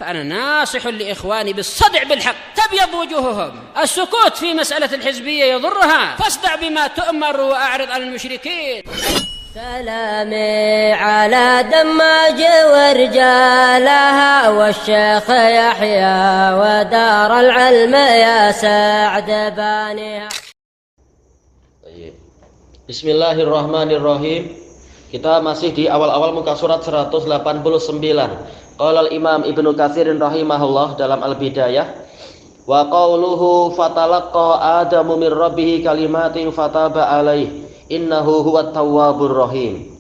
فأنا ناصح لإخواني بالصدع بالحق تبيض وجوههم. السكوت في مسألة الحزبية يضرها، فاصدع بما تؤمر وأعرض عن المشركين. سلامي على دماج ورجالها والشيخ يحيى ودار العلم يا سعد بانيها. Bismillahirrahmanirrahim. Kita masih di awal-awal muka surat 189. Qala al-Imam Ibnu Katsirin rahimahullah dalam Al-Bidayah, wa qauluhu fatalaqqa Adamu min rabbih kalimatin fataba alaihi innahu huwat tawwabur rahim.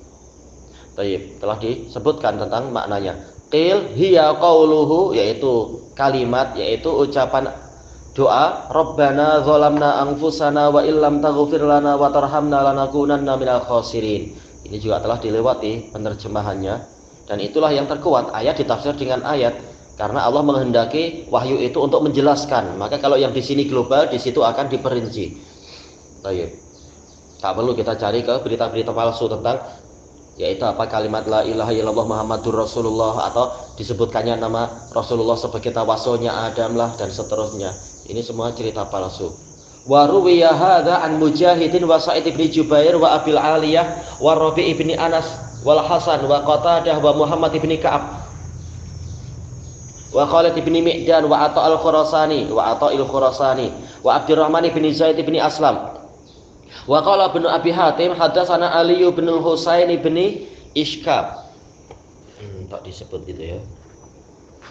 Baik, telah disebutkan tentang maknanya. Qil hiya qauluhu, yaitu kalimat, yaitu ucapan doa, Rabbana zalamna anfusana wa illam taghfir lana wa tarhamna lanakunanna minal khasirin. Ini juga telah dilewati penerjemahannya, dan itulah yang terkuat, ayat ditafsir dengan ayat karena Allah menghendaki wahyu itu untuk menjelaskan. Maka kalau yang di sini global, di situ akan diperinci. Baik. Tak perlu kita cari ke berita-berita palsu tentang yaitu apa kalimat la ilaha illallah Muhammadur Rasulullah, atau disebutkannya nama Rasulullah sebagai tawasulnya Adam lah, dan seterusnya. Ini semua cerita palsu. Wa ruwiya hadza an Mujahidin wa Sa'id bin Jubair wa Abil Aliyah wa Rabi' bin Anas wal Hasan wa Qatadah wa Muhammad bin Ka'ab wa Khalid bin Mi'dan wa Ata'il Khurasani wa Abdurrahman bin Zaid bin Aslam. Wa qala Ibnu Abi Hatim hadatsana Ali bin Husain bin Ishkab. Tak disebut gitu ya.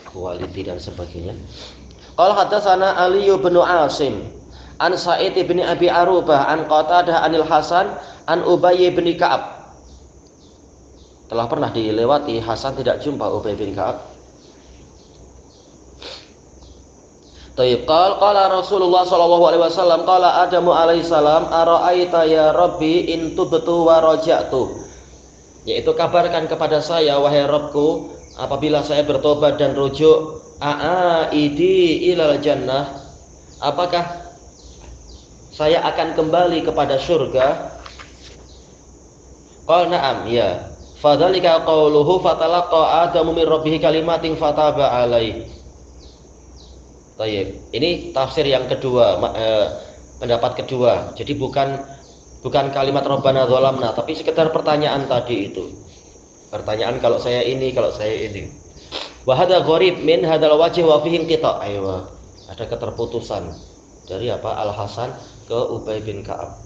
Kualiti dan sebagainya. Qala hadatsana Ali bin Asim an Sa'id bin Abi Arubah an Qatadah anil Hasan an Ubay bin Ka'ab. Telah pernah dilewati, Hasan tidak jumpa Ubay bin Ka'ab. Tayyib, qala Rasulullah sallallahu alaihi wasallam, qala Adamu alaihi salam, ara'aita ya Rabbi in tubtu wa raja'tu. Yaitu kabarkan kepada saya wahai Rabbku, apabila saya bertobat dan rujuk, a'aidi ilal jannah, apakah saya akan kembali kepada surga? Qala na'am, ya. Fadzalika qauluhu fatalaqqa Adamu min rabbih kalimatin fataba alaihi. Ini tafsir yang kedua, pendapat kedua. Jadi bukan kalimat Rabbana zalamna, tapi sekedar pertanyaan tadi itu. Pertanyaan kalau saya ini, kalau saya ini. Wa hadza gharib min hadzal wajh wa fihi inqita'. Aywa. Ada keterputusan dari apa? Al Hasan ke Ubay bin Ka'ab.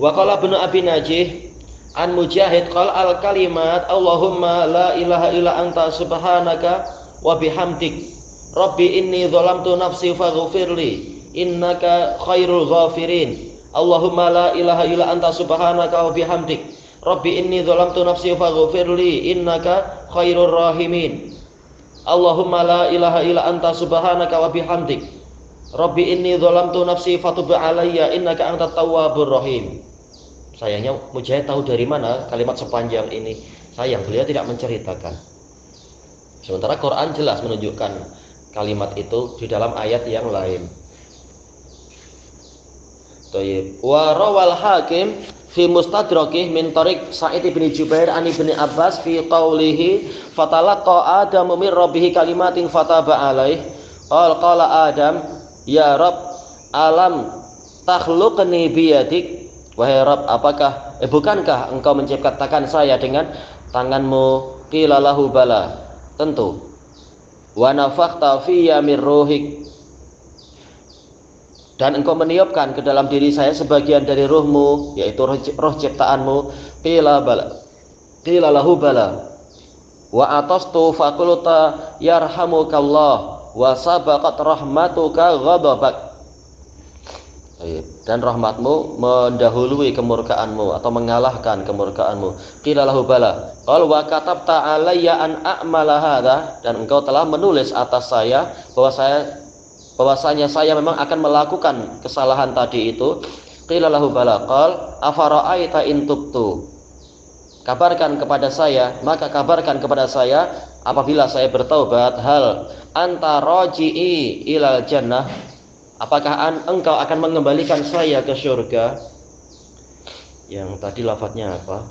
Wa qala Ibnu Abi Najih an Mujahid qala al kalimat Allahumma la ilaha illa anta subhanaka wa bihamdik rabbi inni zalamtu nafsi faghfirli innaka khairul ghafirin. Allahumma la ilaha illa anta subhanaka wa bihamdik rabbi inni zalamtu nafsi faghfirli innaka khairur rahimin. Allahumma la ilaha illa anta subhanaka wa bihamdik rabbi inni zalamtu nafsi fatub alayya innaka antat tawwabur rahim. Sayangnya Mujahid tahu dari mana kalimat sepanjang ini. Sayang, beliau tidak menceritakan. Sementara Quran jelas menunjukkan kalimat itu di dalam ayat yang lain. Thayyib. Wa rawal Hakim fi Mustadrakih min tariq Sa'id bin Jubair an Ibnu Abbas fi qaulihi fatalaqqa Adamu min rabbih kalimatin fataba alaihi. Qala Adam, ya Rabb, alam takhluqni biyadik. Wahai Rabb, bukankah engkau menciptakan saya dengan tanganmu? Qila lahu bala, tentu. Wa nafakhta fiyya min ruhik, dan engkau meniupkan ke dalam diri saya sebagian dari ruhmu, yaitu roh ciptaanmu. Qila lahu bala. Wa atastu faqulta yarhamukallah wa sabaqat rahmatuka ghadabak. Dan rahmatmu mendahului kemurkaanmu atau mengalahkan kemurkaanmu. Qila lahu bala. Qala wa katabta alayya an a'mala hadza, dan engkau telah menulis atas saya bahwasanya saya memang akan melakukan kesalahan tadi itu. Qila lahu bala. Qala afara'aita in tubtu. Kabarkan kepada saya, maka kabarkan kepada saya apabila saya bertaubat, hal anta raji'i ilal jannah, apakah engkau akan mengembalikan saya ke surga? Yang tadi lafadznya apa?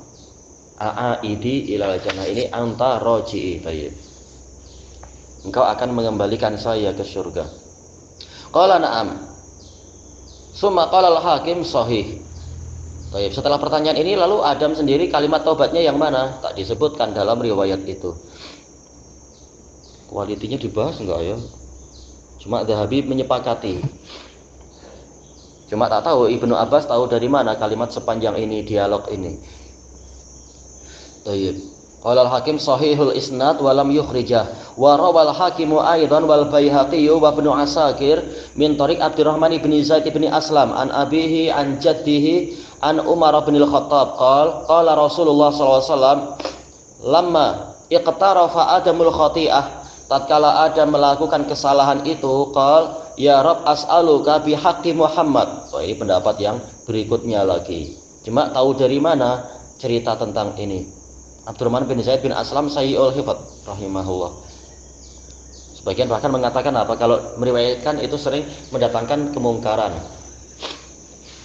a'aidi ilal jannah, ini anta roji'i. Baik, engkau akan mengembalikan saya ke surga. Qala na'am. Summa qala al-hakim sahih. Baik, setelah pertanyaan ini lalu Adam sendiri kalimat taubatnya yang mana? Tak disebutkan dalam riwayat itu. Kualitinya dibahas enggak ya? Cuma Dzahabi menyepakati. Cuma tak tahu Ibnu Abbas tahu dari mana kalimat sepanjang ini, dialog ini. Baik. Qala al-hakim sahihul isnad wa lam yukhrijah wa rawal hakimu aidan wal Baihaqi wa Ibnu Asakir min tariq Abdurrahman bin Zaid bin Aslam an abihi an jaddihi an Umar bin al-Khattab qala Rasulullah sallallahu alaihi wasallam lamma iqtarafa Adamul khati'ah, tatkala Adam melakukan kesalahan itu, ya Rabb as'aluka bihaqqi Muhammad. Ini pendapat yang berikutnya lagi. Cuma tahu dari mana cerita tentang ini? Abdurrahman bin Zaid bin Aslam Sayyul Hifadz rahimahullah. Sebagian bahkan mengatakan apa, kalau meriwayatkan itu sering mendatangkan kemungkaran.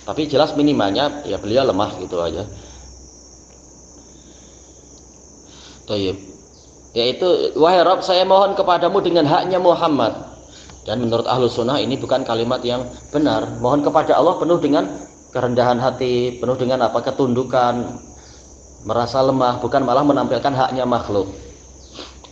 Tapi jelas minimalnya ya beliau lemah gitu aja. Tayyib. Yaitu, wahai Rabb, saya mohon kepadamu dengan haknya Muhammad. Dan menurut ahlu sunnah ini bukan kalimat yang benar. Mohon kepada Allah penuh dengan kerendahan hati, penuh dengan apa, ketundukan, merasa lemah, bukan malah menampilkan haknya makhluk.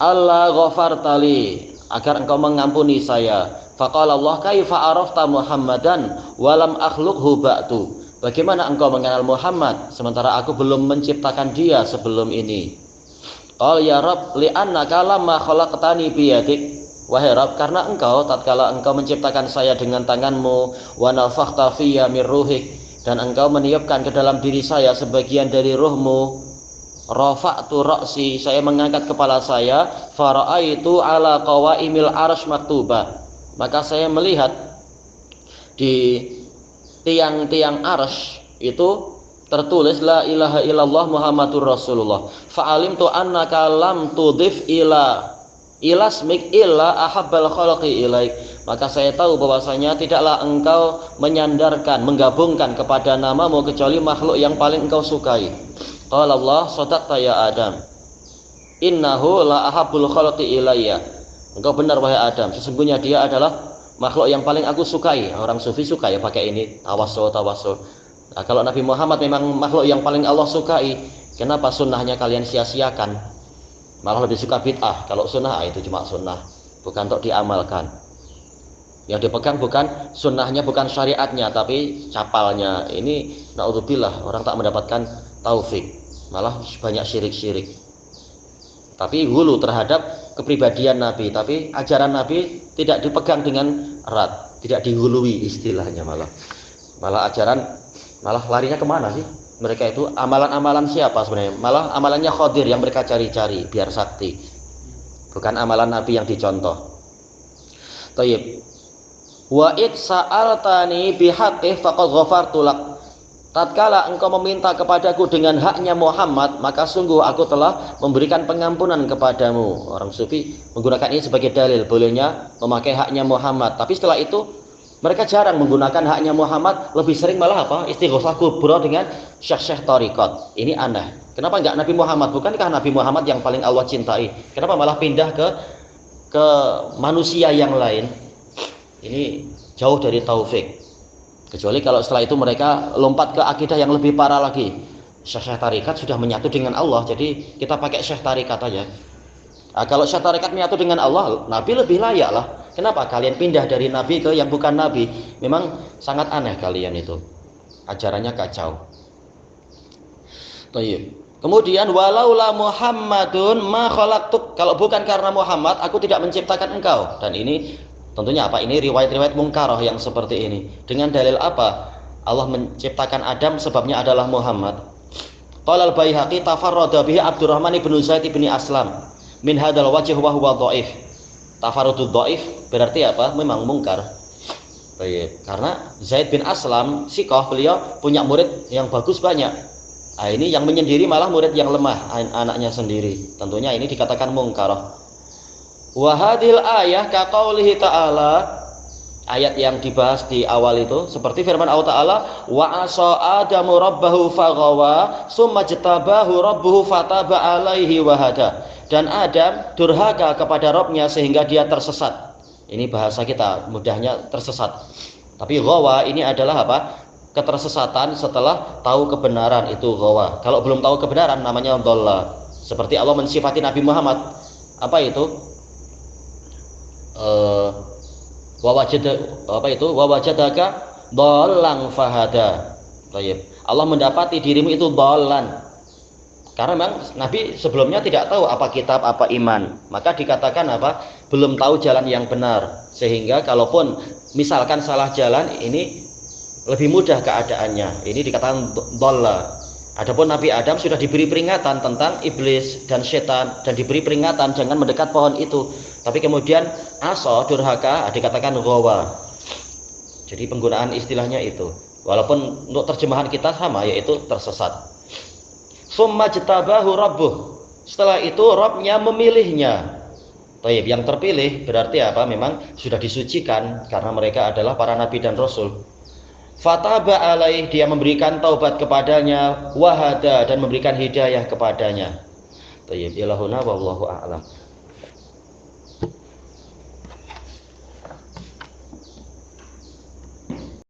Allah ghafartali, agar engkau mengampuni saya. Faqala Allah kaifa arafta Muhammadan walam akhluqhu ba'du. Bagaimana engkau mengenal Muhammad sementara aku belum menciptakan dia sebelum ini? Qala ya Rabb li'annaka lamma khalaqtani biyadik. Wahai Rabb, karena engkau tatkala engkau menciptakan saya dengan tanganmu, wa nafakhta fiyya min ruhik, dan engkau meniupkan ke dalam diri saya sebagian dari ruhmu, rafa'tu ra'si, saya mengangkat kepala saya, fara'aitu ala qawaimil arsy maktubah, maka saya melihat di tiang-tiang arsy itu tertulis la ilaha illallah Muhammadur Rasulullah. Fa'alimtu annaka lam tudhif ilasmik illa ahabbal khalqi ilaik, maka saya tahu bahwasanya tidaklah engkau menyandarkan, menggabungkan kepada namamu kecuali makhluk yang paling engkau sukai. Qala Allah sadaqta ya Adam, innahu la ahabbul khalqi ilayya. Engkau benar wahai Adam, sesungguhnya dia adalah makhluk yang paling aku sukai. Orang sufi suka ya pakai ini, tawassul. Nah, kalau Nabi Muhammad memang makhluk yang paling Allah sukai, kenapa sunnahnya kalian sia-siakan? Malah lebih suka bid'ah. Kalau sunnah itu cuma sunnah, bukan untuk diamalkan. Yang dipegang bukan sunnahnya, bukan syariatnya, tapi capalnya. Ini naudzubillah, orang tak mendapatkan taufik, malah banyak syirik-syirik. Tapi hulu terhadap kepribadian Nabi, tapi ajaran Nabi tidak dipegang dengan erat, tidak dihului istilahnya, malah ajaran, malah larinya kemana sih? Mereka itu amalan-amalan siapa sebenarnya? Malah amalannya Khadir yang mereka cari-cari biar sakti, bukan amalan Nabi yang dicontoh. Thayyib. Wa id sa'altani bihaqqi faqad ghafartu lak. Tatkala engkau meminta kepadaku dengan haknya Muhammad, maka sungguh aku telah memberikan pengampunan kepadamu. Orang sufi menggunakan ini sebagai dalil bolehnya memakai haknya Muhammad. Tapi setelah itu mereka jarang menggunakan haknya Muhammad, lebih sering malah apa? Istighosah kubra dengan syekh-syekh tariqat. Ini aneh. Kenapa enggak Nabi Muhammad? Bukankah Nabi Muhammad yang paling Allah cintai? Kenapa malah pindah ke manusia yang lain? Ini jauh dari taufik. Kecuali kalau setelah itu mereka lompat ke akidah yang lebih parah lagi. Syekh tariqat sudah menyatu dengan Allah, jadi kita pakai syekh tariqat aja. Nah, kalau syekh tariqat menyatu dengan Allah, Nabi lebih layak lah. Kenapa kalian pindah dari Nabi ke yang bukan Nabi? Memang sangat aneh kalian itu. Ajarannya kacau. Kemudian walaula Muhammadun ma khalaqtuk, kalau bukan karena Muhammad aku tidak menciptakan engkau. Dan ini tentunya apa? Ini riwayat-riwayat mungkarah yang seperti ini. Dengan dalil apa Allah menciptakan Adam? Sebabnya adalah Muhammad. Qala al-Baihaqi tafarrada bihi Abdurrahman bin Zaid bin Aslam min hadzal wajh wa huwa dhaif. Tafarrudud dhaif berarti apa? Memang mungkar. Baik, karena Zaid bin Aslam sikoh, beliau punya murid yang bagus banyak. Nah, ini yang menyendiri malah murid yang lemah, anaknya sendiri. Tentunya ini dikatakan mungkarah. Wa hadhil ayah ka qaulihi ta'ala ayat yang dibahas di awal itu, seperti firman Allah Ta'ala, wa asa adamu rabbahu faghawa summa jtabahu rabbuhu fataba alaihi wahada. Dan Adam durhaka kepada Rabbnya sehingga dia tersesat. Ini bahasa kita mudahnya tersesat. Tapi ghawa ini adalah apa? Ketersesatan setelah tahu kebenaran, itu ghawa. Kalau belum tahu kebenaran namanya dhalla. Seperti Allah mensifati Nabi Muhammad, apa itu? Wawajadaka dhallan fahada. Baik. Allah mendapati dirimu itu dhallan. Karena memang Nabi sebelumnya tidak tahu apa kitab, apa iman. Maka dikatakan apa? Belum tahu jalan yang benar. Sehingga kalaupun misalkan salah jalan, ini lebih mudah keadaannya. Ini dikatakan dhalla. Adapun Nabi Adam sudah diberi peringatan tentang iblis dan setan, dan diberi peringatan jangan mendekat pohon itu. Tapi kemudian aso, durhaka, dikatakan ghawa. Jadi penggunaan istilahnya itu. Walaupun untuk terjemahan kita sama, yaitu tersesat. Summa jtabahu rabbuh. Setelah itu Rabbnya memilihnya. Baik, yang terpilih berarti apa? Memang sudah disucikan karena mereka adalah para nabi dan rasul. Fataba alaih, dia memberikan taubat kepadanya, wahada, dan memberikan hidayah kepadanya. Tayyib, ilahuna wallahu a'lam.